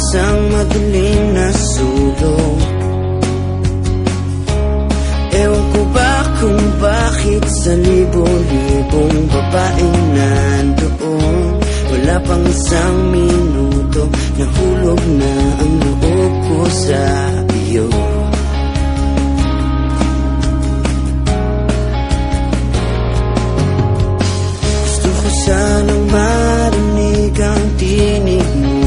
isang madilim na sulong. Ewan ko ba kung bakit sa libo-libong babaeng nandoon, wala pang isang minuto, nahulog na ang loob ko sa iyo. Gusto ko sanang marinig ang tinig mo,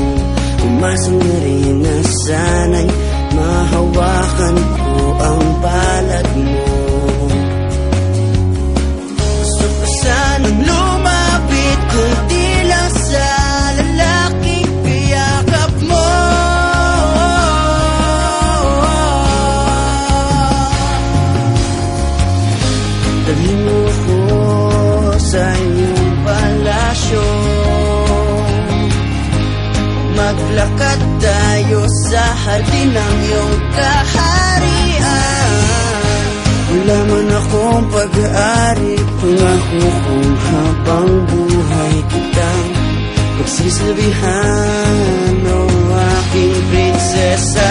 umasang na rin na sana'y mahawakan ko ang palad mo. Gusto ko sanang lumapit kung di lang sa lalaking piyakap mo. Dalhin mo ko sa iyong palasyo, maglakad tayo sa hardin ng iyong kaharian. Wala man akong pag-aari, pangako kong habang buhay kitang pagsisilbihan, o aking prinsesa.